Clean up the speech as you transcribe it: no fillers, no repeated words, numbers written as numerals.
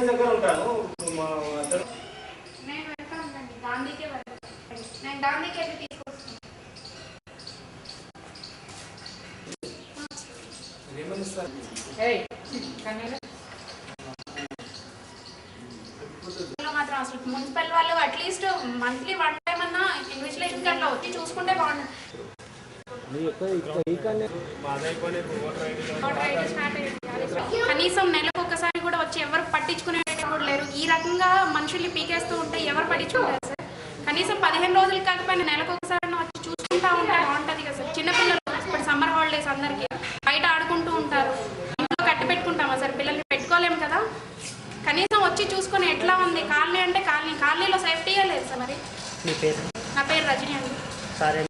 దగ్గర ఉంటాను. నేను వెళ్తానండి, గాంధీకే వెళ్తాను. నేను గాంధీకి వెళ్ళి తీసుకొస్తాను. మాత్రం అసలు మున్సిపల్ వాళ్ళు అట్లీస్ట్ మంత్లీ 1 టైం అన్నా ఇంగ్లీష్లో ఇంకట్లా వచ్చి చూసుకుంటే బాగుంటుంది. కనీసం నెలకు ఒకసారి కూడా వచ్చి ఎవరు పట్టించుకునేటట్టు కూడా లేరు. ఈ రకంగా మనుషుల్ని పీకేస్తూ ఉంటే ఎవరు పట్టించుకుంటారు సార్? కనీసం 15 రోజులు కాకపోయినా నెలకు ఒకసారి వచ్చి చూసుకుంటా ఉంటే బాగుంటుంది కదా సార్. చిన్నపిల్లలు ఇప్పుడు సమ్మర్ హాలిడేస్ అందరికీ బయట ఆడుకుంటూ ఉంటారు. ఇంట్లో కట్టి పెట్టుకుంటామా సార్? పిల్లల్ని పెట్టుకోలేము కదా. కనీసం వచ్చి చూసుకొని ఎట్లా ఉంది కాలనీ అంటే కాలనీలో సేఫ్టీయే లేదు సార్. మరి మీ పేరు? నా పేరు రజనీ అండి. సరే.